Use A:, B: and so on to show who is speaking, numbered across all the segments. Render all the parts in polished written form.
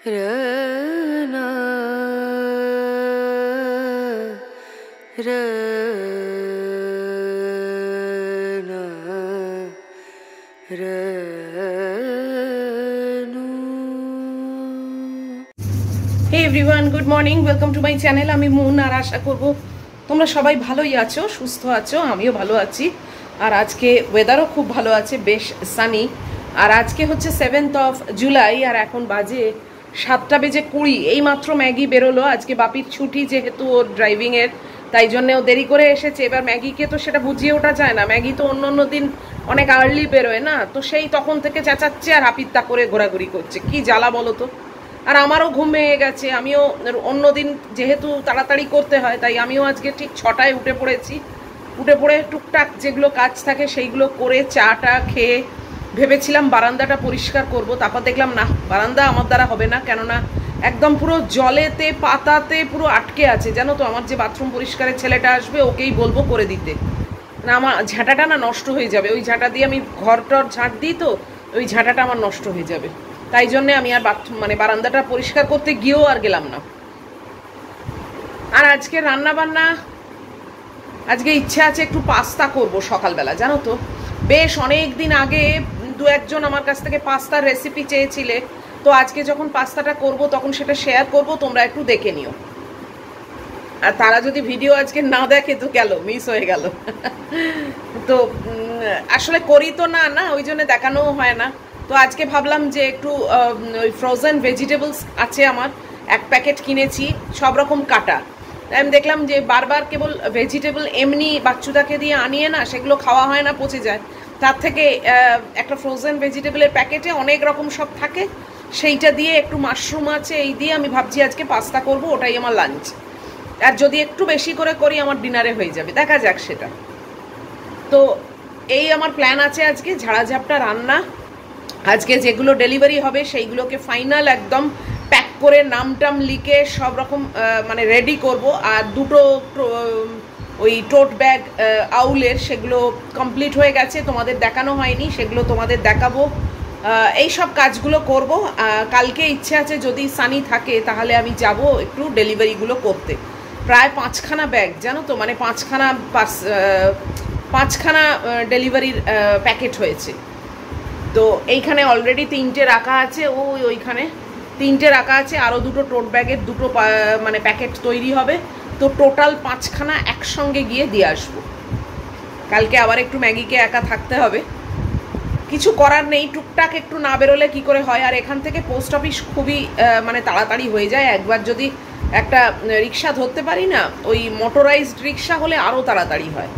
A: रना रना रनु। Hey everyone, good morning, welcome to my channel. আমি মুন, আর আশা করব তোমরা সবাই ভালোই আছো, সুস্থ আছো। আমিও ভালো আছি। আর আজকে ওয়েদারও খুব ভালো আছে, বেশ সানি। আর আজকে হচ্ছে 7th of জুলাই, আর এখন বাজে 7:20। এইমাত্র ম্যাগি বেরোলো। আজকে বাপির ছুটি, যেহেতু ওর ড্রাইভিংয়ের, তাই জন্যে ও দেরি করে এসেছে। এবার ম্যাগিকে তো সেটা বুঝিয়ে ওঠা যায় না, ম্যাগি তো অন্য দিন অনেক আর্লি বেরোয় না, তো সেই তখন থেকে চেঁচাচ্ছে আর হাপিত্তা করে ঘোরাঘুরি করছে। কি জ্বালা বলো তো। আর আমারও ঘুম ভেঙে গেছে। আমিও অন্যদিন যেহেতু তাড়াতাড়ি করতে হয়, তাই আমিও আজকে ঠিক 6টায় উঠে পড়েছি। উঠে পড়ে টুকটাক যেগুলো কাজ থাকে সেইগুলো করে চাটা খেয়ে ভেবেছিলাম বারান্দাটা পরিষ্কার করব। তারপর দেখলাম না, বারান্দা আমার দ্বারা হবে না, কেননা একদম পুরো জলেতে পাতাতে পুরো আটকে আছে। জানো তো, আমার যে বাথরুম পরিষ্কারের ছেলেটা আসবে, ওকেই বলবো করে দিতে। না, আমার ঝাঁটাটা না নষ্ট হয়ে যাবে। ওই ঝাঁটা দিয়ে আমি ঘর টর ঝাঁট দিই, তো ওই ঝাঁটাটা আমার নষ্ট হয়ে যাবে। তাই জন্যে আমি আর বারান্দাটা পরিষ্কার করতে গিয়েও আর গেলাম না। আর আজকে রান্না বান্না, আজকে ইচ্ছা আছে একটু পাস্তা করব সকালবেলা। জানো তো, বেশ অনেক দিন আগে দু একজন আমার কাছ থেকে পাস্তার রেসিপি চেয়েছিলে, তো আজকে যখন পাস্তাটা করব তখন সেটা শেয়ার করব, তোমরা একটু দেখে নিও। আর তারা যদি ভিডিও আজকে না দেখে তো গেল, মিস হয়ে গেল। তো আসলে করি তো না, ওই জন্য দেখানোও হয় না। তো আজকে ভাবলাম যে একটু ওই ফ্রোজেন ভেজিটেবলস আছে আমার, 1 প্যাকেট কিনেছি, সব রকম কাটা। আমি দেখলাম যে বারবার কেবল ভেজিটেবল এমনি বাচ্চুদাকে দিয়ে আনিয়ে না, সেগুলো খাওয়া হয় না, পচে যায়। তার থেকে একটা ফ্রোজেন ভেজিটেবলের প্যাকেটে অনেক রকম সব থাকে, সেইটা দিয়ে একটু মাশরুম আছে, এই দিয়ে আমি ভাবছি আজকে পাস্তা করব, ওটাই আমার লাঞ্চ। আর যদি একটু বেশি করে করি আমার ডিনারে হয়ে যাবে, দেখা যাক সেটা। তো এই আমার প্ল্যান আছে আজকে ঝাড়াঝাপটা রান্না। আজকে যেগুলো ডেলিভারি হবে সেইগুলোকে ফাইনাল একদম প্যাক করে নামটাম লিখে সব রকম মানে রেডি করব। আর দুটো ওই টোট ব্যাগ আউলের, সেগুলো কমপ্লিট হয়ে গেছে, তোমাদের দেখানো হয়নি, সেগুলো তোমাদের দেখাবো। এই সব কাজগুলো করব। কালকে ইচ্ছে আছে যদি সানি থাকে তাহলে আমি যাব একটু ডেলিভারিগুলো করতে। প্রায় 5খানা ব্যাগ, জানো তো, মানে 5খানা ডেলিভারির প্যাকেট হয়েছে। তো এইখানে অলরেডি 3টে রাখা আছে, ওইখানে 3টে রাখা আছে, আরও দুটো টোট ব্যাগের দুটো মানে প্যাকেট তৈরি হবে। তো টোটাল 5খানা একসঙ্গে গিয়ে দিয়ে আসবো। কালকে আবার একটু ম্যাগিকে একা থাকতে হবে, কিছু করার নেই, টুকটাক একটু না বেরোলে কি করে হয়। আর এখান থেকে পোস্ট অফিস খুবই মানে তাড়াতাড়ি হয়ে যায়। একবার যদি একটা রিক্সা ধরতে পারি না, ওই মোটরাইজড রিক্সা হলে আরও তাড়াতাড়ি হয়।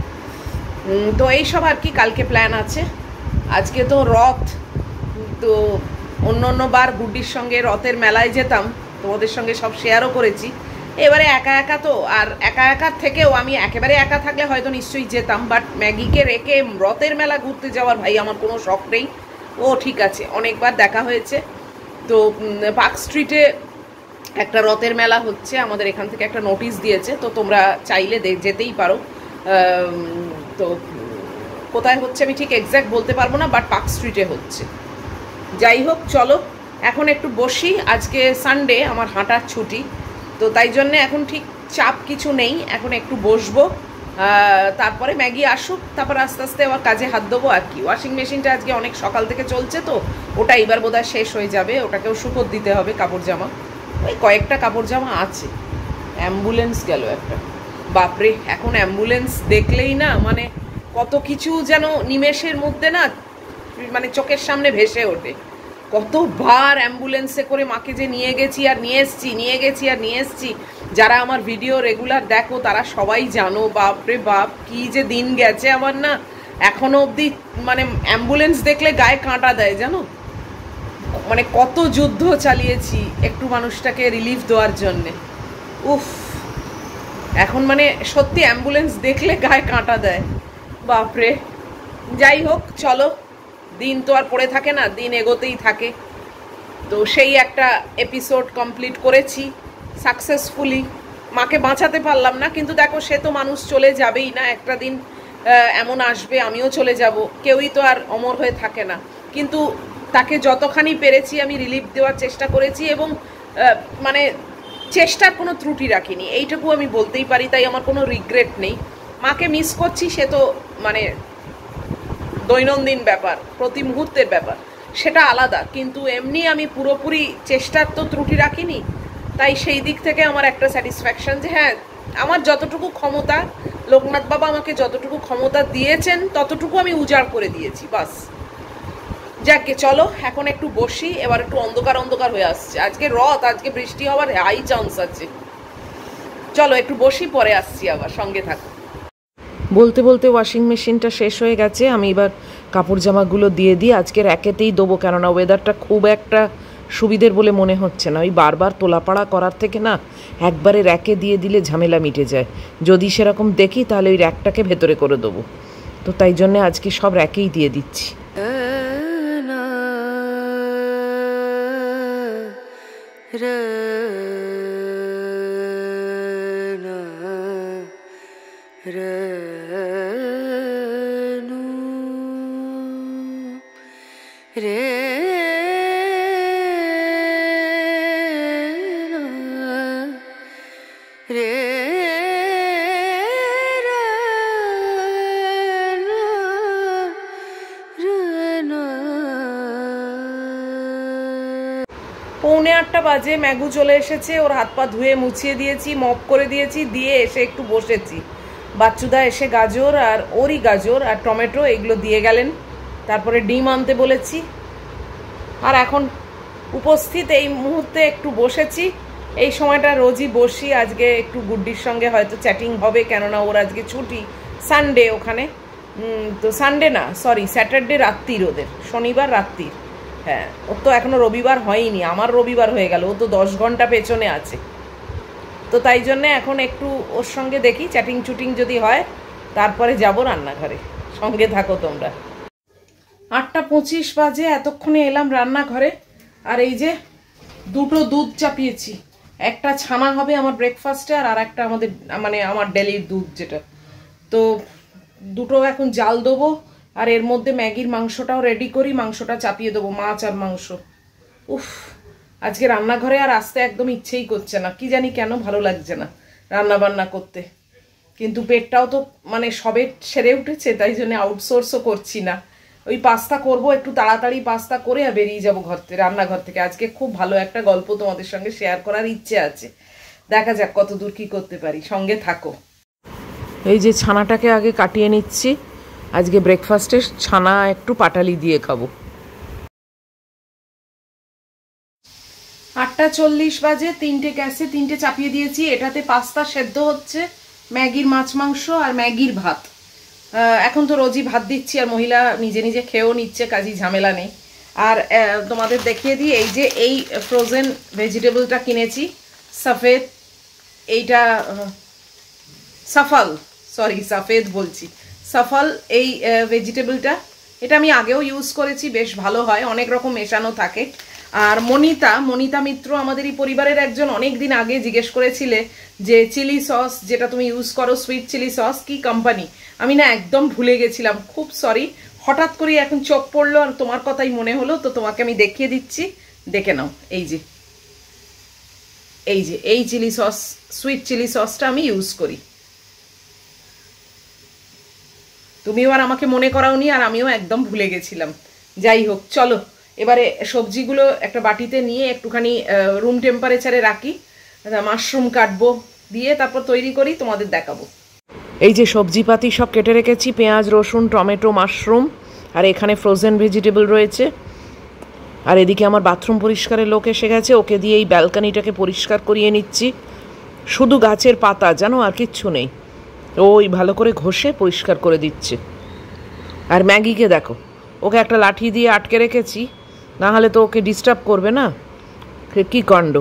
A: তো এইসব আর কি কালকে প্ল্যান আছে। আজকে তো রথ, তো অন্য বার গুড্ডির সঙ্গে রথের মেলায় যেতাম, তোমাদের সঙ্গে সব শেয়ারও করেছি। এবারে একা একা তো, আর একার থেকেও আমি একেবারে একা থাকলে হয়তো নিশ্চয়ই যেতাম, বাট ম্যাগিকে রেখে রথের মেলা ঘুরতে যাওয়ার ভাই আমার কোনো শখ নেই। ও ঠিক আছে, অনেকবার দেখা হয়েছে। তো পার্ক স্ট্রিটে একটা রথের মেলা হচ্ছে, আমাদের এখান থেকে একটা নোটিশ দিয়েছে, তো তোমরা চাইলে যেতেই পারো। তো কোথায় হচ্ছে আমি ঠিক এক্স্যাক্ট বলতে পারবো না, বাট পার্ক স্ট্রিটে হচ্ছে। যাই হোক, চলো এখন একটু বসি। আজকে সানডে, আমার হাঁটার ছুটি, তো তাই জন্যে এখন ঠিক চাপ কিছু নেই, এখন একটু বসবো। তারপরে ম্যাগি আসুক, তারপর আস্তে আস্তে আবার কাজে হাত দেবো আর কি। ওয়াশিং মেশিনটা আজকে অনেক সকাল থেকে চলছে, তো ওটা এবার বোধহয় শেষ হয়ে যাবে, ওটাকেও শুকোতে দিতে হবে কাপড় জামা। ওই কয়েকটা কাপড় জামা আছে। অ্যাম্বুলেন্স গেল একটা, বাপরে! এখন অ্যাম্বুলেন্স দেখলেই না মানে কত কিছু যেন নিমেষের মধ্যে না মানে চোখের সামনে ভেসে ওঠে। কতবার অ্যাম্বুলেন্সে করে মাকে যে নিয়ে গেছি আর নিয়ে এসছি। যারা আমার ভিডিও রেগুলার দেখো তারা সবাই জানো, বাপরে বাপ, কি যে দিন গেছে আমার না, এখনো অবধি মানে অ্যাম্বুলেন্স দেখলে গায়ে কাঁটা দেয়, জানো। মানে কত যুদ্ধ চালিয়েছি একটু মানুষটাকে রিলিফ দেওয়ার জন্যে। উফ, এখন মানে সত্যি অ্যাম্বুলেন্স দেখলে গায়ে কাঁটা দেয়, বাপরে। যাই হোক, চলো, দিন তো আর পড়ে থাকে না, দিন এগোতেই থাকে। তো সেই একটা এপিসোড কমপ্লিট করেছি সাকসেসফুলি। মাকে বাঁচাতে পারলাম না, কিন্তু দেখো, সে তো মানুষ, চলে যাবেই না, একটা দিন এমন আসবে আমিও চলে যাব, কেউই তো আর অমর হয়ে থাকে না। কিন্তু তাকে যতখানি পেরেছি আমি রিলিফ দেওয়ার চেষ্টা করেছি এবং মানে চেষ্টার কোনো ত্রুটি রাখিনি, এইটুকু আমি বলতেই পারি। তাই আমার কোনো রিগ্রেট নেই। মাকে মিস করছি, সে তো মানে দৈনন্দিন ব্যাপার, প্রতি মুহূর্তের ব্যাপার, সেটা আলাদা। কিন্তু এমনি আমি পুরোপুরি চেষ্টার তো ত্রুটি রাখিনি। তাই সেই দিক থেকে আমার একটা স্যাটিসফ্যাকশন যে হ্যাঁ, আমার যতটুকু ক্ষমতা, লোকনাথ বাবা আমাকে যতটুকু ক্ষমতা দিয়েছেন ততটুকু আমি উজাড় করে দিয়েছি, বাস। যাকে চলো এখন একটু বসি, এবার একটু অন্ধকার অন্ধকার হয়ে আসছে। আজকে রথ, আজকে বৃষ্টি হওয়ার হাই চান্স আছে। চলো একটু বসি, পরে আসছি আবার, সঙ্গে থাকো। বলতে বলতে ওয়াশিং মেশিনটা শেষ হয়ে গেছে। আমি এবার কাপড় জামাগুলো দিয়ে দিই। আজকে র্যাকেতেই দেবো, কেননা ওয়েদারটা খুব একটা সুবিধের বলে মনে হচ্ছে না। ওই বারবার তোলাপাড়া করার থেকে না একবারে র্যাকে দিয়ে দিলে ঝামেলা মিটে যায়। যদি সেরকম দেখি তাহলে ওই র্যাকটাকে ভেতরে করে দেবো। তো তাই জন্যে আজকে সব র্যাকেই দিয়ে দিচ্ছি। পৌনে 8টা বাজে, ম্যাগু চলে এসেছে। ওর হাত পা ধুয়ে মুছিয়ে দিয়েছি, মপ করে দিয়েছি, দিয়ে এসে একটু বসেছি। বাচ্চুদা এসে গাজর আর ওরই গাজর আর টমেটো এগুলো দিয়ে গেলেন। তারপরে ডিম আনতে বলেছি। আর এখন উপস্থিত এই মুহূর্তে একটু বসেছি। এই সময়টা রোজই বসি, আজকে একটু গুড্ডির সঙ্গে হয়তো চ্যাটিং হবে, কেননা ওর আজকে ছুটি, সানডে ওখানে। তো সানডে না, সরি, স্যাটারডে রাত্রির, ওদের শনিবার রাত্রির। হ্যাঁ, ওর তো এখনো রবিবার হয়নি, আমার রবিবার হয়ে গেল। ও তো 10 ঘন্টা পেছনে আছে। তো তাই জন্যে এখন একটু ওর সঙ্গে দেখি চ্যাটিং চুটিং যদি হয়, তারপরে যাব রান্নাঘরে। সঙ্গে থাকো তোমরা। 8টা 25 বাজে, এতক্ষণে এলাম রান্নাঘরে। আর এই যে দুটো দুধ চাপিয়েছি। একটা ছানা হবে আমার ব্রেকফাস্টে, আর একটা আমাদের মানে আমার ডেলির দুধ যেটা। তো দুটো এখন জাল দেবো। আর এর মধ্যে ম্যাগির মাংসটাও রেডি করি, মাংসটা চাপিয়ে দেবো, মাছ আর মাংস। উফ, আজকে রান্নাঘরে আর আসতে একদম ইচ্ছেই করছে না, কি জানি কেন ভালো লাগছে না রান্না বান্না করতে। কিন্তু পেটটাও তো মানে সবে সেরে উঠেছে, তাই জন্য আউটসোর্সও করছি না। ওই পাস্তা করব, একটু তাড়াতাড়ি পাস্তা করে আর বেরিয়ে যাবো রান্নাঘর থেকে। আজকে খুব ভালো একটা গল্প তোমাদের সঙ্গে শেয়ার করার ইচ্ছে আছে, দেখা যাক কত দূর কি করতে পারি। সঙ্গে থাকো। এই যে ছানাটাকে আগে কাটিয়ে নিচ্ছি। আজকে ব্রেকফাস্টে ছানা একটু পাটালি দিয়ে খাবো। 8টা 40 বাজে, 3টে গ্যাসে 3টে চাপিয়ে দিয়েছি। এটাতে পাস্তা সেদ্ধ হচ্ছে, ম্যাগির মাছ মাংস আর ম্যাগির ভাত। এখন তো রোজই ভাত দিচ্ছি, আর মহিলা নিজে নিজে খেয়েও নিচ্ছে, কাজী ঝামেলা নেই। আর তোমাদের দেখিয়ে দিই, এই যে এই ফ্রোজেন ভেজিটেবলটা কিনেছি, সফেদ, এইটা সফল, সরি সফেদ বলছি, সফল এই ভেজিটেবলটা। এটা আমি আগেও ইউজ করেছি, বেশ ভালো হয়, অনেক রকম মেশানো থাকে। আর মনিতা মিত্র আমাদের এই পরিবারের একজন, অনেক দিন আগে জিজ্ঞেস করেছিলে যে চিলি সস যেটা তুমি ইউজ করো, সুইট চিলি সস, কি কোম্পানি? আমি না একদম ভুলে গেছিলাম, খুব সরি। হঠাৎ করে এখন চোখ পড়লো আর তোমার কথাই মনে হলো, তো তোমাকে আমি দেখিয়ে দিচ্ছি, দেখে নাও। এই যে এই চিলি সস, সুইট চিলি সসটা আমি ইউজ করি। তুমিও আর আমাকে মনে করাওনি, আর আমিও একদম ভুলে গেছিলাম। যাই হোক, চলো এবারে সবজিগুলো একটা বাটিতে নিয়ে একটুখানি রুম টেম্পারেচারে রাখি। মাশরুম কাটবো, দিয়ে তারপর তৈরি করি, তোমাদের দেখাবো। এই যে সবজিপাতি সব কেটে রেখেছি, পেঁয়াজ, রসুন, টমেটো, মাশরুম, আর এখানে ফ্রোজেন ভেজিটেবল রয়েছে। আর এদিকে আমার বাথরুম পরিষ্কারের লোক এসে গেছে, ওকে দিয়ে এই ব্যালকানিটাকে পরিষ্কার করিয়ে নিচ্ছি। শুধু গাছের পাতা জানো, আর কিচ্ছু নেই। ওই ভালো করে ঘষে পরিষ্কার করে দিচ্ছে। আর ম্যাগিকে দেখো, ওকে একটা লাঠি দিয়ে আটকে রেখেছি, না হলে তো ওকে ডিস্টার্ব করবে না। কি কাণ্ড,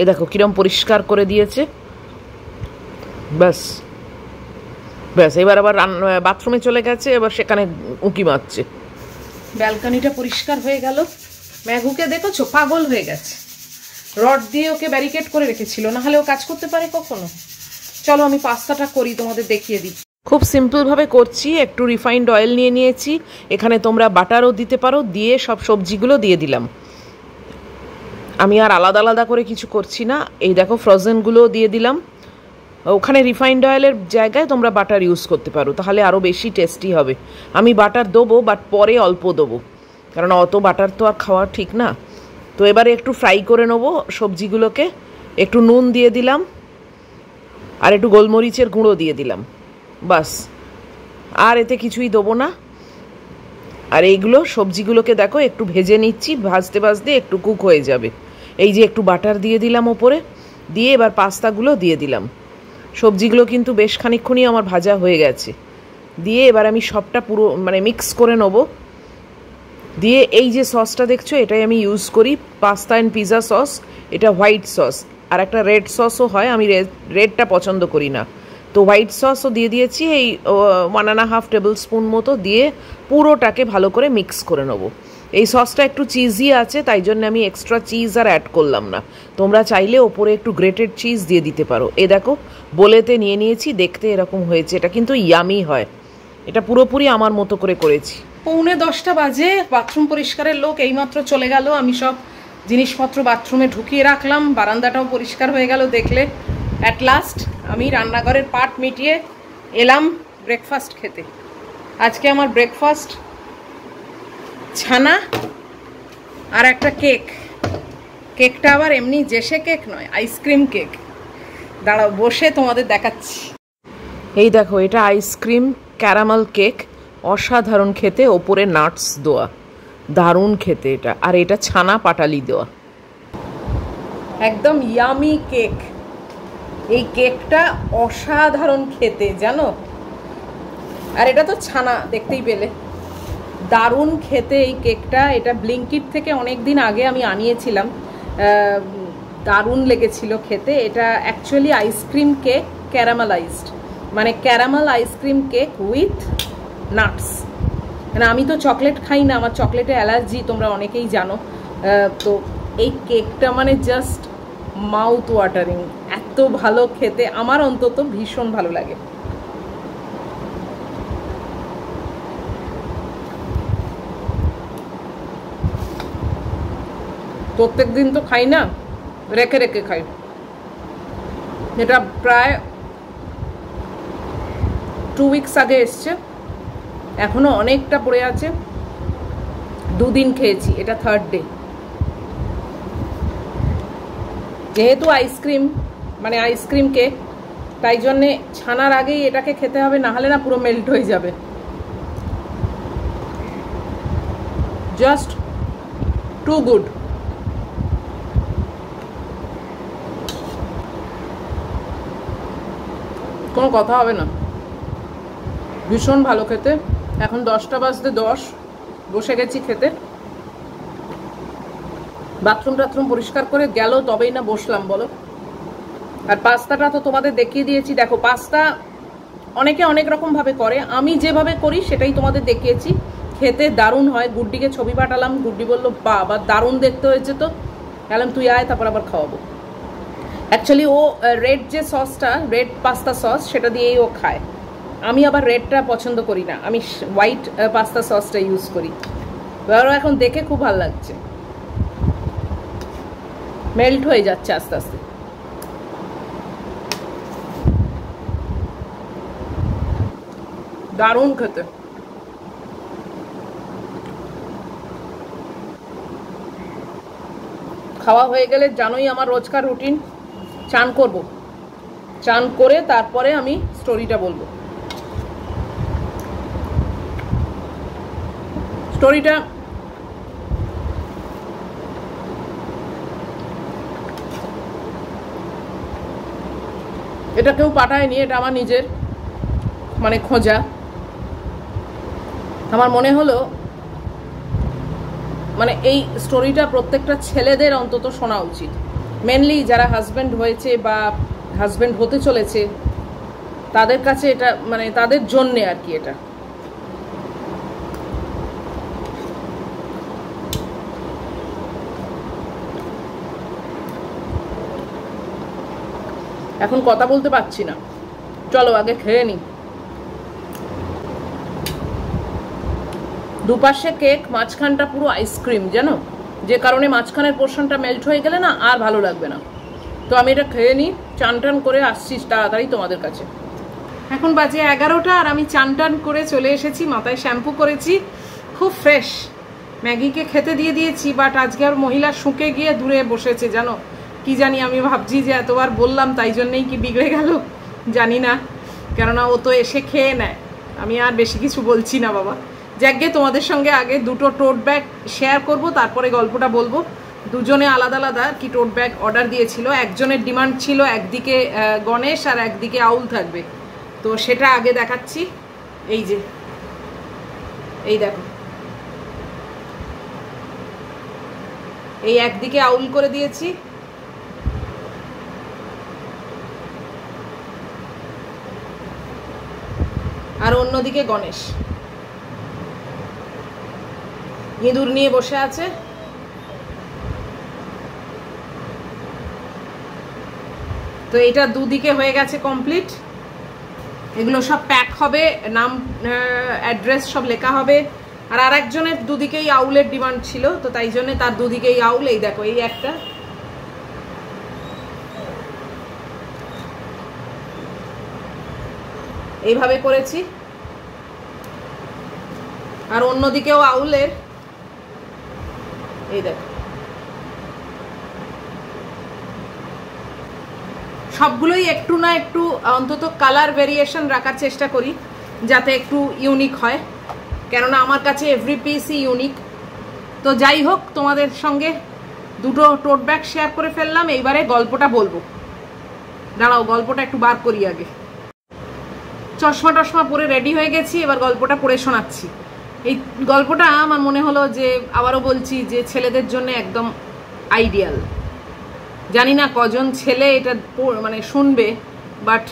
A: এ দেখো কিরম পরিষ্কার করে দিয়েছে। ব্যাস ব্যাস, এবার আবার বাথরুমে চলে গেছে, এবার সেখানে উঁকি মারছে। ব্যালকানিটা পরিষ্কার হয়ে গেল। ম্যাগুকে দেখেছো, পাগল হয়ে গেছে। রড দিয়ে ওকে ব্যারিকেড করে রেখেছিল, না হলে ও কাজ করতে পারে কখনো। চলো আমি পাস্তাটা করি, তোমাদের দেখিয়ে দিই। খুব সিম্পলভাবে করছি। একটু রিফাইন্ড অয়েল নিয়ে নিয়েছি, এখানে তোমরা বাটারও দিতে পারো, দিয়ে সব সবজিগুলো দিয়ে দিলাম। আমি আর আলাদা আলাদা করে কিছু করছি না। এই দেখো ফ্রোজেনগুলোও দিয়ে দিলাম। ওখানে রিফাইন্ড অয়েলের জায়গায় তোমরা বাটার ইউজ করতে পারো, তাহলে আরও বেশি টেস্টি হবে। আমি বাটার দেবো, বাট পরে অল্প দেবো, কারণ অত বাটার তো আর খাওয়া ঠিক না। তো এবারে একটু ফ্রাই করে নেবো সবজিগুলোকে। একটু নুন দিয়ে দিলাম আর একটু গোলমরিচের গুঁড়ো দিয়ে দিলাম, বাস। আর এতে কিছুই দেবো না। আর এইগুলো সবজিগুলোকে দেখো একটু ভেজে নিচ্ছি, ভাজতে ভাজতে একটু কুক হয়ে যাবে। এই যে একটু বাটার দিয়ে দিলাম ওপরে, দিয়ে এবার পাস্তাগুলো দিয়ে দিলাম। সবজিগুলো কিন্তু বেশ খানিকক্ষণই আমার ভাজা হয়ে গেছে। দিয়ে এবার আমি সবটা পুরো মানে মিক্স করে নেবো। দিয়ে এই যে সসটা দেখছো, এটাই আমি ইউজ করি, পাস্তা অ্যান্ড পিৎজা সস। এটা হোয়াইট সস, আর একটা রেড সসও হয়, আমি রেডটা পছন্দ করি না। তো হোয়াইট সসও দিয়ে দিয়েছি, এই 1.5 টেবিল স্পুন মতো দিয়ে পুরোটাকে ভালো করে মিক্স করে নেবো। এই সসটা একটু চিজি আছে, তাই জন্য আমি এক্সট্রা চিজ আর অ্যাড করলাম না। তোমরা চাইলে ওপরে একটু গ্রেটেড চিজ দিয়ে দিতে পারো। এ দেখো বলেতে নিয়ে নিয়েছি, দেখতে এরকম হয়েছে। এটা কিন্তু ইয়ামি হয়। এটা পুরোপুরি আমার মতো করে করেছি। 9:45 বাজে, বাথরুম পরিষ্কারের লোক এইমাত্র চলে গেল। আমি সব জিনিসপত্র বাথরুমে ঢুকিয়ে রাখলাম, বারান্দাটাও পরিষ্কার হয়ে গেল। দেখলে অ্যাট লাস্ট আমি রান্নাঘরের পাট মিটিয়ে এলাম ব্রেকফাস্ট খেতে। আজকে আমার ব্রেকফাস্ট ছানা আর একটা কেক। কেকটা আবার এমনি জেসে কেক নয়, আইসক্রিম কেক। দাঁড়াও বসে তোমাদের দেখাচ্ছি। এই দেখো, এটা আইসক্রিম ক্যারামেল কেক, অসাধারণ খেতে, ওপরে নাটস দেওয়া, দারুণ খেতে এটা। আর এটা ছানা পাটালি দেওয়া, একদম ইয়ামি কেক। এই কেকটা অসাধারণ খেতে, জানো। আর এটা তো ছানা, দেখতেই পেলে, দারুণ খেতে এই কেকটা। এটা ব্লিঙ্কিট থেকে অনেক দিন আগে আমি আনিয়েছিলাম, দারুণ লেগেছিল খেতে। এটা অ্যাকচুয়ালি আইসক্রিম কেক ক্যারামেলাইজড, মানে caramel ice cream cake with nuts. মানে আমি তো চকলেট খাই না, আমার চকলেটে অ্যালার্জি, তোমরা অনেকেই জানো। তো এই কেকটা মানে জাস্ট মাউথ ওয়াটারিং, এত ভালো খেতে, আমার অন্তত ভীষণ ভালো লাগে। প্রত্যেক দিন তো খাই না, রেখে রেখে খাই। এটা প্রায় 2 উইকস আগে এসছে, এখনো অনেকটা পড়ে আছে। 2 দিন খেয়েছি, এটা 3rd ডে। যেহেতু আইসক্রিম মানে আইসক্রিম কেক, তাই জন্যে ছানার আগেই এটাকে খেতে হবে, না হলে না পুরো মেল্ট হয়ে যাবে। Just too good. কোনো কথা হবে না, ভীষণ ভালো খেতে। এখন 10টা বাজতে 10, বসে গেছি খেতে। বাথরুম টাথরুম পরিষ্কার করে গেল তবেই না বসলাম, বলো। আর পাস্তাটা তো তোমাদের দেখিয়ে দিয়েছি। দেখো, পাস্তা অনেকে অনেক রকম ভাবে করে, আমি যেভাবে করি সেটাই তোমাদের দেখিয়েছি। খেতে দারুণ হয়। গুড্ডিকে ছবি পাঠালাম, গুড্ডি বললো বাবা দারুণ দেখতে হয়েছে। তো গেলাম, তুই আয়, তারপর আবার খাওয়াবো। অ্যাকচুয়ালি ও রেড যে সসটা, রেড পাস্তা সস, সেটা দিয়েই ও খায়। আমি আবার রেডটা পছন্দ করি না, আমি হোয়াইট পাস্তা সসটা ইউজ করি। এবারও এখন দেখে খুব ভালো লাগছে, মেল্ট হয়ে যাচ্ছে আস্তে আস্তে। দারুণ খেতে। খাওয়া হয়ে গেলে জানোই আমার রোজকার রুটিন, চান করব। চান করে তারপরে আমি স্টোরিটা বলবো। স্টোরিটা এটা কেউ পাঠায়নি, এটা আমার নিজের মানে খোঁজা। আমার মনে হলো মানে এই স্টোরিটা প্রত্যেকটা ছেলেদের অন্তত শোনা উচিত, মেনলি যারা হাজব্যান্ড হয়েছে বা হাজব্যান্ড হতে চলেছে, তাদের কাছে এটা মানে তাদের জন্যে আর কি। এটা এখন কথা বলতে পারছি না, চলো আগে খেয়ে নিই। দুপাশে কেক, মাঝখানটা পুরো আইসক্রিম, জানো, যে কারণে মাঝখানের পোর্শনটা মেল্ট হয়ে গেলে না আর ভালো লাগবে না। তো আমি এটা খেয়ে নিই, চান টান করে আসছি তাড়াতাড়ি তোমাদের কাছে। এখন বাজে 11টা আর আমি চান টান করে চলে এসেছি, মাথায় শ্যাম্পু করেছি, খুব ফ্রেশ। ম্যাগিকে খেতে দিয়ে দিয়েছি, বাট আজকে আর মহিলা শুকে গিয়ে দূরে বসেছে, জানো কি জানি। আমি ভাবছি যে এতবার বললাম তাই জন্যই কি বিগড়ে গেল জানি না, কেননা ও তো এসে খেয়ে নেয়। আমি আর বেশি কিছু বলছি না বাবা। যাকে তোমাদের সঙ্গে আগে দুটো টোট ব্যাগ শেয়ার করব, তারপরে গল্পটা বলবো। দুজনে আলাদা আলাদা কি টোট ব্যাগ অর্ডার দিয়েছিল। একজনের ডিমান্ড ছিল একদিকে গণেশ আর একদিকে আউল থাকবে, তো সেটা আগে দেখাচ্ছি। এই যে এই দেখো, এই একদিকে আউল করে দিয়েছি, আর অন্যদিকে গণেশ ইঁদুর নিয়ে বসে আছে। তো এটা দুদিকে হয়ে গেছে কমপ্লিট। এগুলো সব প্যাক হবে, নাম অ্যাড্রেস সব লেখা হবে। আর আরেকজনের দুদিকেই আউলের ডিমান্ড ছিল, তো তাই জন্য তার দুদিকেই আউল। এই দেখো, এই একটা, এইভাবে করেছি। আর অন্যদিকেও আউলের, এই দেখো। সবগুলোই একটু না একটু অন্তত কালার ভেরিয়েশন রাখার চেষ্টা করি, যাতে একটু ইউনিক হয়, কেননা আমার কাছে এভরি পিসই ইউনিক। তো যাই হোক, তোমাদের সঙ্গে দুটো টোট ব্যাগ শেয়ার করে ফেললাম। এইবারে গল্পটা বলবো, দাঁড়াও গল্পটা একটু বার করি আগে। চশমা টশমা পরে রেডি হয়ে গেছি, এবার গল্পটা পড়ে শোনাচ্ছি। এই গল্পটা আমার মনে হলো যে আবারও বলছি যে ছেলেদের জন্য একদম আইডিয়াল। জানি না কজন ছেলে এটা মানে শুনবে, বাট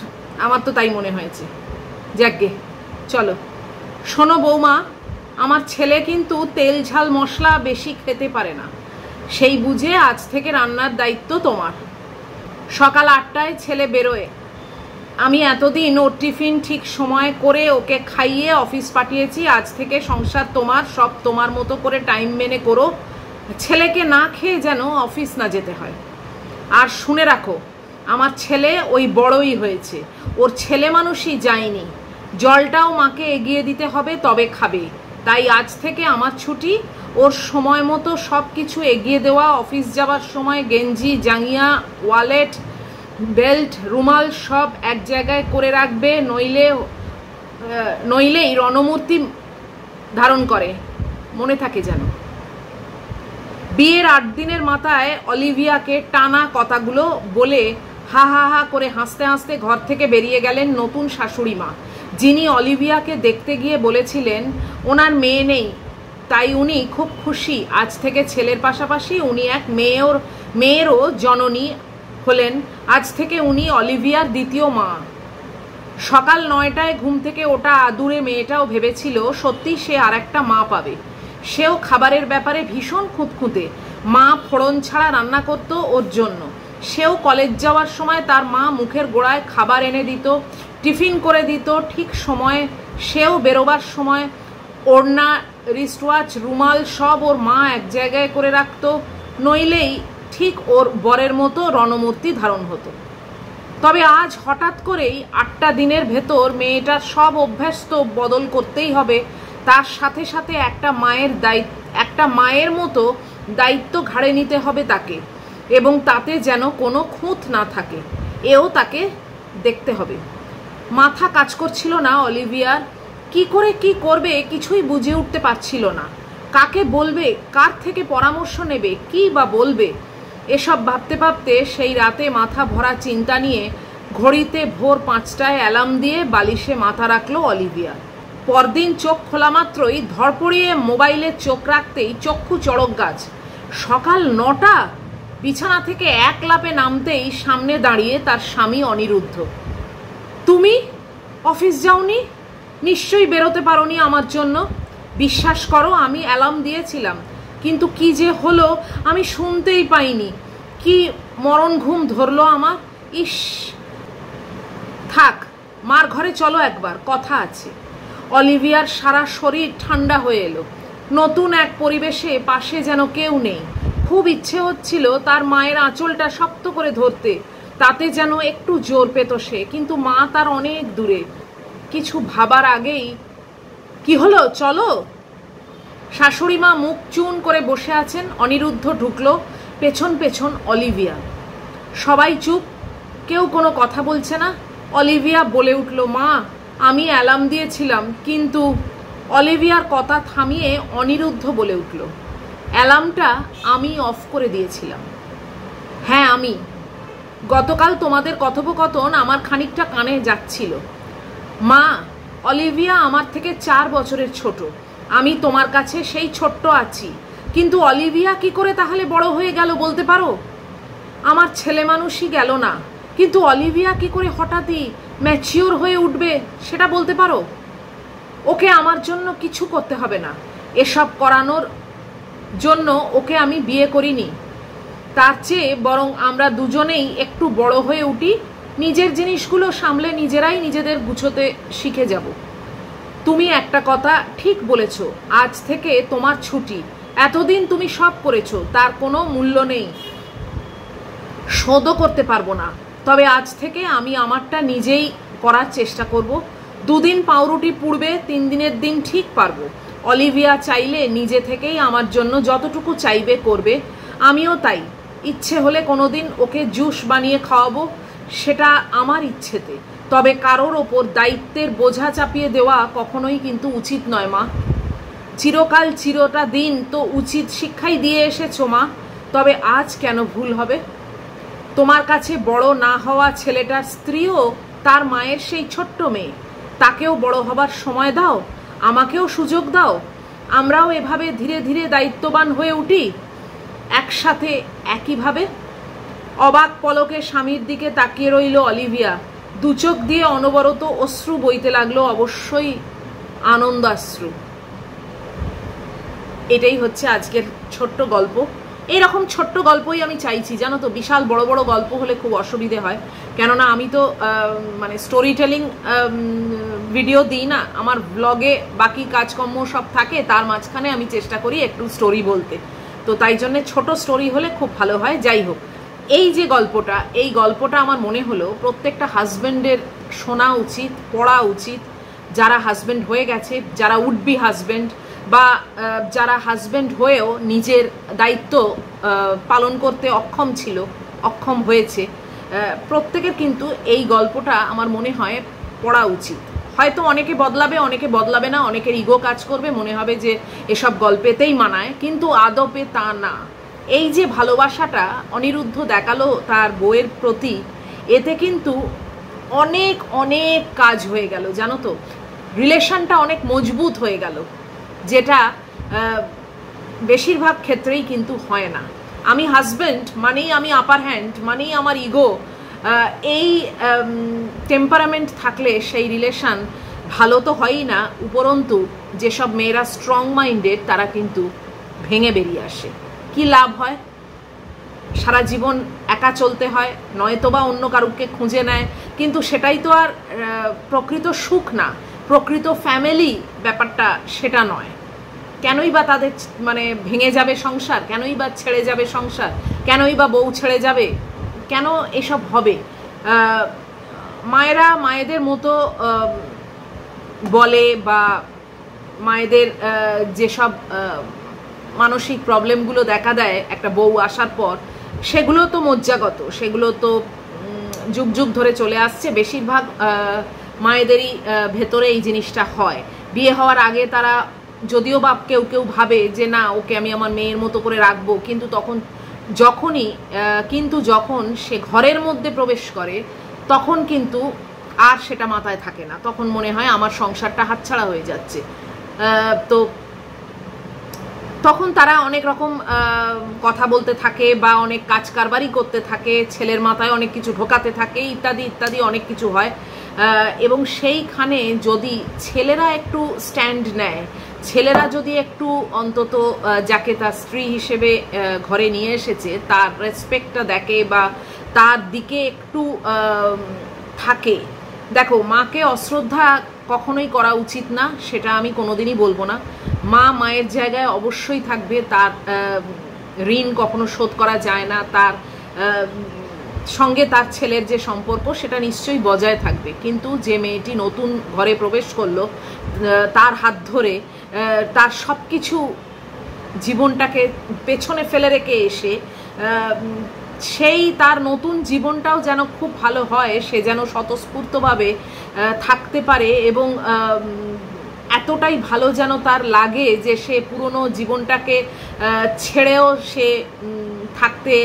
A: আমার তো তাই মনে হয়েছে। যাকগে, চলো শোনো বৌমা, আমার ছেলে কিন্তু তেল ঝাল মশলা বেশি খেতে পারে না, সেই বুঝে আজ থেকে রান্নার দায়িত্ব তোমার। সকাল 8টায় ছেলে বেরোয়, আমি এতদিন ওর টিফিন ঠিক সময় করে ওকে খাইয়ে অফিস পাঠিয়েছি। আজ থেকে সংসার তোমার, সব তোমার মতো করে টাইম মেনে করো, ছেলেকে না খেয়ে যেন অফিস না যেতে হয়। আর শুনে রাখো, আমার ছেলে ওই বড়ই হয়েছে, ওর ছেলে মানুষই যায়নি। জলটাও মাকে এগিয়ে দিতে হবে, তবে খাবে। তাই আজ থেকে আমার ছুটি, ওর সময় মতো সব কিছু এগিয়ে দেওয়া। অফিস যাওয়ার সময় গেঞ্জি, জাঙ্গিয়া, ওয়ালেট, বেল্ট, রুমাল সব এক জায়গায় করে রাখবে, নইলেই রণমূর্তি ধারণ করে, মনে থাকে যেন। বিয়ের 8 দিনের মাথায় অলিভিয়াকে টানা কথাগুলো বলে হা হা হা করে হাসতে হাসতে ঘর থেকে বেরিয়ে গেলেন নতুন শাশুড়ি মা, যিনি অলিভিয়াকে দেখতে গিয়ে বলেছিলেন ওনার মেয়ে নেই, তাই উনি খুব খুশি। আজ থেকে ছেলের পাশাপাশি উনি এক মেয়েরও জননী হলেন। আজ থেকে উনি অলিভিয়ার দ্বিতীয় মা। সকাল 9টায় ঘুম থেকে ওটা আদুরে মেয়েটাও ভেবেছিল সত্যি সে আর একটা মা পাবে। সেও খাবারের ব্যাপারে ভীষণ খুঁতখুঁতে। মা ফোড়ন ছাড়া রান্না করত ওর জন্য। সেও কলেজ যাওয়ার সময় তার মা মুখের গোড়ায় খাবার এনে দিত, টিফিন করে দিত ঠিক সময়ে। সেও বেরোবার সময় ওড়না, রিস্টওয়াচ, রুমাল সব ওর মা এক জায়গায় করে রাখত, নইলেই ঠিক ওর বরের মতো রণমূর্তি ধারণ হতো। তবে আজ হঠাৎ করেই 8টা দিনের ভেতর মেয়েটার সব অভ্যাস তো বদল করতেই হবে, তার সাথে সাথে একটা মায়ের মতো দায়িত্ব ঘাড়ে নিতে হবে তাকে, এবং তাতে যেন কোনো খুঁত না থাকে, এও তাকে দেখতে হবে। মাথা কাজ করছিল না অলিভিয়ার। কি করে কি করবে কিছুই বুঝে উঠতে পারছিল না। কাকে বলবে, কার থেকে পরামর্শ নেবে, কি বা বলবে, এসব ভাবতে ভাবতে সেই রাতে মাথা ভরা চিন্তা নিয়ে ঘড়িতে ভোর 5টায় অ্যালার্ম দিয়ে বালিশে মাথা রাখলো অলিভিয়া। পরদিন চোখ খোলা মাত্রই ধরপড়িয়ে মোবাইলে চোখ রাখতেই চক্ষু চড়ক গাছ। সকাল 9টা, বিছানা থেকে এক লাফে নামতেই সামনে দাঁড়িয়ে তার স্বামী অনিরুদ্ধ। তুমি অফিস যাওনি? নিশ্চয়ই বেরোতে পারোনি আমার জন্য। বিশ্বাস করো, আমি অ্যালার্ম দিয়েছিলাম, কিন্তু কি যে হলো আমি শুনতেই পাইনি। কি মরণ ঘুম ধরলো আমার। ইস, থাক, মার ঘরে চলো একবার, কথা আছে। অলিভিয়ার সারা শরীর ঠান্ডা হয়ে এলো। নতুন এক পরিবেশে পাশে যেন কেউ নেই। খুব ইচ্ছে হচ্ছিল তার মায়ের আঁচলটা শক্ত করে ধরতে, তাতে যেন একটু জোর পেত সে, কিন্তু মা তার অনেক দূরে। কিছু ভাবার আগেই কি হলো, চলো। শাশুড়ি মা মুখ চুন করে বসে আছেন। অনিরুদ্ধ ঢুকলো, পেছন পেছন অলিভিয়া। সবাই চুপ, কেউ কোনো কথা বলছে না। অলিভিয়া বলে উঠল, মা আমি অ্যালার্ম দিয়েছিলাম, কিন্তু অলিভিয়ার কথা থামিয়ে অনিরুদ্ধ বলে উঠল, অ্যালার্মটা আমি অফ করে দিয়েছিলাম। হ্যাঁ আমি। গতকাল তোমাদের কথোপকথন আমার খানিকটা কানে যাচ্ছিল। মা, অলিভিয়া আমার থেকে 4 বছরের ছোট। আমি তোমার কাছে সেই ছোট্ট আছি, কিন্তু অলিভিয়া কি করে তাহলে বড় হয়ে গেল বলতে পারো? আমার ছেলে মানুষই গেল না, কিন্তু অলিভিয়া কি করে হঠাৎই ম্যাচিওর হয়ে উঠবে সেটা বলতে পারো? ওকে আমার জন্য কিছু করতে হবে না। এসব করানোর জন্য ওকে আমি বিয়ে করিনি। তার চেয়ে বরং আমরা দুজনেই একটু বড় হয়ে উঠি, নিজের জিনিসগুলো সামলে নিজেরাই নিজেদের গুছোতে শিখে যাব। তুমি একটা কথা ঠিক বলেছ, আজ থেকে তোমার ছুটি। এতদিন তুমি সব করেছো, তার কোনো মূল্য নেই, শোধও করতে পারবো না। তবে আজ থেকে আমি আমারটা নিজেই করার চেষ্টা করব। 2 দিন পাউরুটি পুড়বে, 3 দিনের দিন ঠিক পারবো। অলিভিয়া চাইলে নিজে থেকেই আমার জন্য যতটুকু চাইবে করবে, আমিও তাই। ইচ্ছে হলে কোনোদিন ওকে জুস বানিয়ে খাওয়াবো, সেটা আমার ইচ্ছেতে। তবে কারোর ওপর দায়িত্বের বোঝা চাপিয়ে দেওয়া কখনোই কিন্তু উচিত নয় মা। চিরকাল চিরটা দিন তো উচিত শিক্ষাই দিয়ে এসেছো মা, তবে আজ কেন ভুল হবে? তোমার কাছে বড় না হওয়া ছেলেটার স্ত্রীও তার মায়ের সেই ছোট্ট মেয়ে, তাকেও বড় হবার সময় দাও, আমাকেও সুযোগ দাও। আমরাও এভাবে ধীরে ধীরে দায়িত্ববান হয়ে উঠি একসাথে, একইভাবে। অবাক পলকে স্বামীর দিকে তাকিয়ে রইল অলিভিয়া। 2 চোখ দিয়ে অনবরত অশ্রু বইতে লাগলো, অবশ্যই আনন্দাশ্রু। এটাই হচ্ছে আজকের ছোট্ট গল্প। এইরকম ছোট্ট গল্পই আমি চাইছি, জানো তো। বিশাল বড় বড় গল্প হলে খুব অসুবিধে হয়, কেননা আমি তো মানে স্টোরি টেলিং ভিডিও দিই না। আমার ব্লগে বাকি কাজকর্ম সব থাকে, তার মাঝখানে আমি চেষ্টা করি একটু স্টোরি বলতে। তো তাই জন্যে ছোট স্টোরি হলে খুব ভালো হয়। যাই হোক, এই যে গল্পটা, এই গল্পটা আমার মনে হলো প্রত্যেকটা হাজব্যান্ডের শোনা উচিত, পড়া উচিত। যারা হাজব্যান্ড হয়ে গেছে, যারা উড বি হাজব্যান্ড, বা যারা হাজব্যান্ড হয়েও নিজের দায়িত্ব পালন করতে অক্ষম হয়েছে, প্রত্যেকের কিন্তু এই গল্পটা আমার মনে হয় পড়া উচিত। হয়তো অনেকে বদলাবে, অনেকে বদলাবে না, অনেকের ইগো কাজ করবে, মনে হবে যে এসব গল্পেতেই মানায়, কিন্তু আদপে তা না। এই যে ভালোবাসাটা অনিরুদ্ধ দেখালো তার বউয়ের প্রতি, এতে কিন্তু অনেক অনেক কাজ হয়ে গেল, জানো তো। রিলেশনটা অনেক মজবুত হয়ে গেল, যেটা বেশিরভাগ ক্ষেত্রেই কিন্তু হয় না। আমি হাজব্যান্ড মানেই আমি আপার হ্যান্ড, মানেই আমার ইগো, এই টেম্পারামেন্ট থাকলে সেই রিলেশন ভালো তো হয়ই না, উপরন্তু যেসব মেয়েরা স্ট্রং মাইন্ডেড তারা কিন্তু ভেঙে বেরিয়ে আসে। কি লাভ হয়? সারা জীবন একা চলতে হয়, নয়তোবা অন্য কারুকে খুঁজে নেয়, কিন্তু সেটাই তো আর প্রকৃত সুখ না, প্রকৃত ফ্যামিলি ব্যাপারটা সেটা নয়। কেনই বা তাদের মানে ভেঙে যাবে সংসার, কেনই বা ছেড়ে যাবে সংসার, কেনই বা বউ ছেড়ে যাবে, কেন এসব হবে? মায়েরা মায়েদের মতো বলে, বা মায়েদের যেসব মানসিক প্রবলেমগুলো দেখা দেয় একটা বউ আসার পর, সেগুলো তো মজ্জাগত, সেগুলো তো যুগ যুগ ধরে চলে আসছে। বেশিরভাগ মায়েদেরই ভেতরে এই জিনিসটা হয়। বিয়ে হওয়ার আগে তারা যদিও বা কেউ কেউ ভাবে যে না, ওকে আমি আমার মেয়ের মতো করে রাখবো, কিন্তু যখন সে ঘরের মধ্যে প্রবেশ করে, তখন কিন্তু আর সেটা মাথায় থাকে না। তখন মনে হয় আমার সংসারটা হাতছাড়া হয়ে যাচ্ছে। তো তখন তারা অনেক রকম কথা বলতে থাকে, বা অনেক কাজ কারবারই করতে থাকে, ছেলের মাথায় অনেক কিছু ঢোকাতে থাকে, ইত্যাদি ইত্যাদি অনেক কিছু হয়। এবং সেইখানে যদি ছেলেরা একটু স্ট্যান্ড নেয়, ছেলেরা যদি একটু অন্তত যাকে তার স্ত্রী হিসেবে ঘরে নিয়ে এসেছে তার রেসপেক্টটা দেখে, বা তার দিকে একটু থাকে। দেখো, মাকে অশ্রদ্ধা কখনোই করা উচিত না, সেটা আমি কোনোদিনই বলবো না। মা মায়ের জায়গায় অবশ্যই থাকবে, তার ঋণ কখনো শোধ করা যায় না, তার সঙ্গে তার ছেলের যে সম্পর্ক সেটা নিশ্চয়ই বজায় থাকবে। কিন্তু যে মেয়েটি নতুন ঘরে প্রবেশ করলো, তার হাত ধরে তার সব কিছু জীবনটাকে পেছনে ফেলে রেখে এসে সেই তার নতুন জীবনটাও যেন খুব ভালো হয়, সে যেন স্বতঃস্ফূর্তভাবে থাকতে পারে এবং এতটাই ভালো যেন তার লাগে যে সে পুরনো জীবনটাকে ছেড়েও সে থাকতে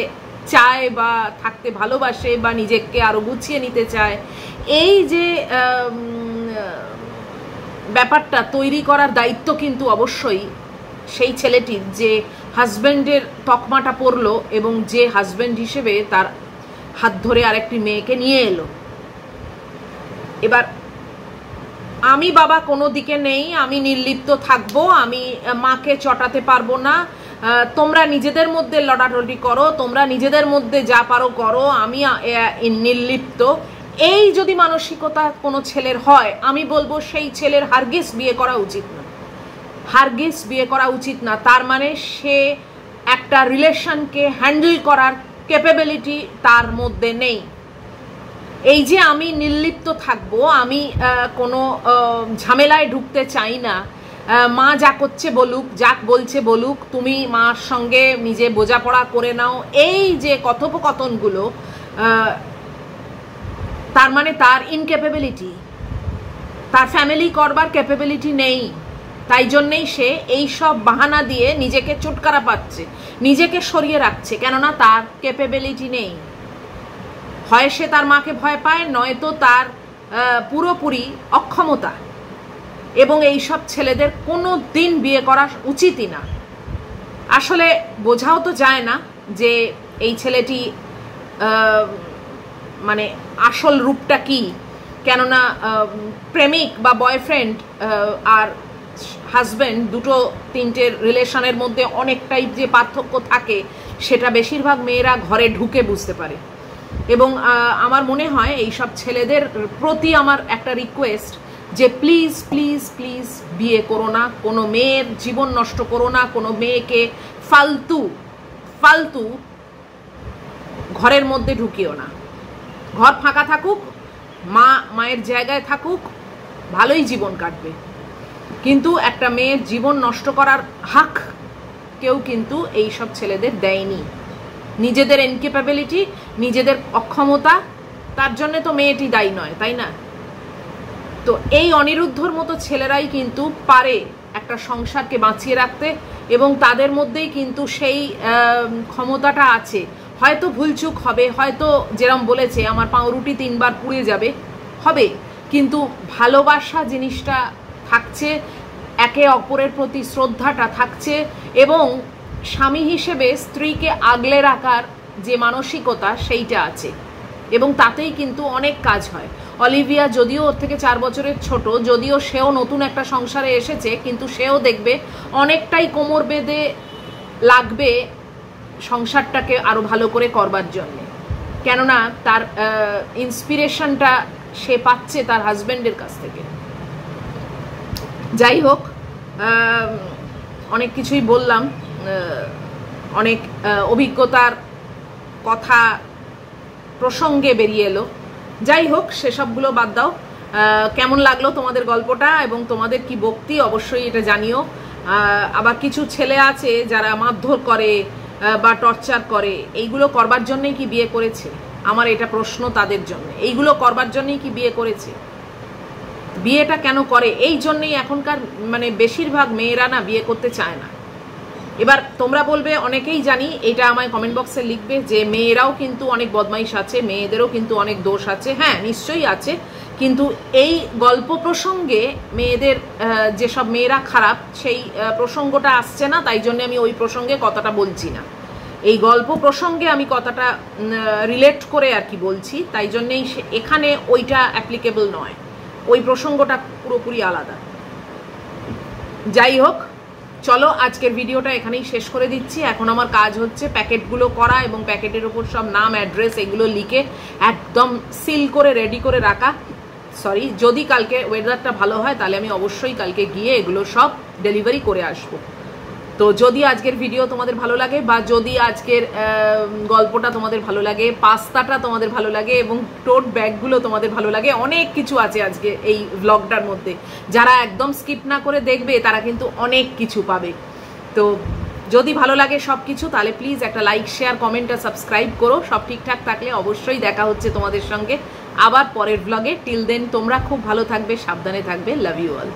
A: চায় বা থাকতে ভালোবাসে বা নিজেকে আরো গুছিয়ে নিতে চায়। এই যে ব্যাপারটা তৈরি করার দায়িত্ব কিন্তু অবশ্যই সেই ছেলেটির, যে হাজব্যান্ডের তকমাটা পড়লো এবং যে হাজব্যান্ড হিসেবে তার হাত ধরে আরেকটি মেয়েকে নিয়ে এলো। এবার আমি বাবা কোনো দিকে নেই, আমি নির্লিপ্ত থাকবো, আমি মাকে চটাতে পারবো না, তোমরা নিজেদের মধ্যে লড়ালড়ি করো, তোমরা নিজেদের মধ্যে যা পারো করো, আমি নির্লিপ্ত। এই যদি মানসিকতা কোনো ছেলের হয়, আমি বলবো সেই ছেলের হারগিজ বিয়ে করা উচিত না, হারগিজ বিয়ে করা উচিত না। তার মানে সে একটা রিলেশনকে হ্যান্ডেল করার ক্যাপাবিলিটি তার মধ্যে নেই। এই যে আমি নির্লিপ্ত থাকবো, আমি কোনো ঝামেলায় ঢুকতে চাই না, মা যা করছে বলুক, যা বলছে বলুক, তুমি মার সঙ্গে নিজে বোঝাপড়া করে নাও, এই যে কথোপকথনগুলো, তার মানে তার ইনক্যাপাবিলিটি, তার ফ্যামিলি করবার ক্যাপাবিলিটি নেই। তাই জন্যেই সে এই সব বাহানা দিয়ে নিজেকে চুটকারা পাচ্ছে, নিজেকে সরিয়ে রাখছে, কেননা তার ক্যাপাবিলিটি নেই। হয় সে তার মাকে ভয় পায়, নয়তো তার পুরোপুরি অক্ষমতা। এবং এই সব ছেলেদের কোনো দিন বিয়ে করা উচিতই না। আসলে বোঝাও তো যায় না যে এই ছেলেটি মানে আসল রূপটা কি, কেননা প্রেমিক বা বয়ফ্রেন্ড আর হাজব্যান্ড দুটো তিনটের রিলেশনের মধ্যে অনেকটাই যে পার্থক্য থাকে সেটা বেশিরভাগ মেয়েরা ঘরে ঢুকে বুঝতে পারে। এবং আমার মনে হয় এই সব ছেলেদের প্রতি আমার একটা রিকোয়েস্ট যে প্লিজ প্লিজ প্লিজ বিয়ে করো না, কোনো মেয়ের জীবন নষ্ট করো না, কোনো মেয়েকে ফালতু ফালতু ঘরের মধ্যে ঢুকিও না। ঘর ফাঁকা থাকুক, মা মায়ের জায়গায় থাকুক, ভালোই জীবন কাটবে। কিন্তু একটা মেয়ের জীবন নষ্ট করার হক কেউ কিন্তু এই সব ছেলেদের দেয়নি। নিজেদের ইনক্যাপাবিলিটি, নিজেদের অক্ষমতা, তার জন্য তো মেয়েটি দায়ী নয়, তাই না? তো এই অনিরুদ্ধর মতো ছেলেরাই কিন্তু পারে একটা সংসারকে বাঁচিয়ে রাখতে, এবং তাদের মধ্যেই কিন্তু সেই ক্ষমতাটা আছে। হয়তো ভুলচুক হবে, হয়তো যেরম বলেছে আমার পাউরুটি 3 বার পুড়ে যাবে, হবে, কিন্তু ভালোবাসা জিনিসটা থাকছে, একে অপরের প্রতি শ্রদ্ধাটা থাকছে, এবং স্বামী হিসেবে স্ত্রীকে আগলে রাখার যে মানসিকতা সেইটা আছে, এবং তাতেই কিন্তু অনেক কাজ হয়। অলিভিয়া যদিও ওর থেকে 4 বছরের ছোট, যদিও সেও নতুন একটা সংসারে এসেছে, কিন্তু সেও দেখবে অনেকটাই কোমর বেঁধে লাগবে সংসারটাকে আরো ভালো করে করবার জন্য, কেননা তার ইন্সপিরেশনটা সে পাচ্ছে তার হাজব্যান্ডের কাছ থেকে। যাই হোক, অনেক কিছুই বললাম, অনেক অভিজ্ঞতার কথা প্রসঙ্গে বেরিয়ে এলো। যাই হোক, সেসবগুলো বাদ দাও। কেমন লাগলো তোমাদের গল্পটা এবং তোমাদের কি বক্তি অবশ্যই এটা জানিও। আবার কিছু ছেলে আছে যারা মারধর করে বা টর্চার করে, এইগুলো করবার জন্যই কি বিয়ে করেছে? আমার এটা প্রশ্ন তাদের জন্য। এইগুলো করবার জন্যই কি বিয়ে করেছে? বিয়েটা কেন করে? এই জন্যই এখনকার মানে বেশিরভাগ মেয়েরা না বিয়ে করতে চায় না। এবার তোমরা বলবে, অনেকেই জানি, এটা আমায় কমেন্ট বক্সে লিখবে যে মেয়েরাও কিন্তু অনেক বদমাইশ আছে, মেয়েদেরও কিন্তু অনেক দোষ আছে। হ্যাঁ, নিশ্চয়ই আছে, কিন্তু এই গল্প প্রসঙ্গে মেয়েদের যেসব মেয়েরা খারাপ সেই প্রসঙ্গটা আসছে না, তাই জন্য আমি ওই প্রসঙ্গে কথাটা বলছি না। এই গল্প প্রসঙ্গে আমি কথাটা রিলেট করে আর কি বলছি, তাই জন্যেই এখানে ওইটা অ্যাপ্লিকেবল নয়, ওই প্রসঙ্গটা পুরোপুরি আলাদা। যাই হোক, চলো আজকের ভিডিওটা এখানেই শেষ করে দিচ্ছি। এখন আমার কাজ হচ্ছে প্যাকেটগুলো করা এবং প্যাকেটের ওপর সব নাম, অ্যাড্রেস এগুলো লিখে একদম সিল করে রেডি করে রাখা। সরি, যদি কালকে ওয়েদারটা ভালো হয় তাহলে আমি অবশ্যই কালকে গিয়ে এগুলো সব ডেলিভারি করে আসবো। তো যদি আজকের ভিডিও তোমাদের ভালো লাগে বা যদি আজকের গল্পটা তোমাদের ভালো লাগে, পাস্তাটা তোমাদের ভালো লাগে এবং টোট ব্যাগগুলো তোমাদের ভালো লাগে, অনেক কিছু আছে আজকে এই ব্লগটার মধ্যে। যারা একদম স্কিপ না করে দেখবে তারা কিন্তু অনেক কিছু পাবে। তো যদি ভালো লাগে সব কিছু তাহলে প্লিজ একটা লাইক, শেয়ার, কমেন্ট আর সাবস্ক্রাইব করো। সব ঠিকঠাক থাকলে অবশ্যই দেখা হচ্ছে তোমাদের সঙ্গে আবার পরের ব্লগে। টিল দেন তোমরা খুব ভালো থাকবে, সাবধানে থাকবে। Love you all.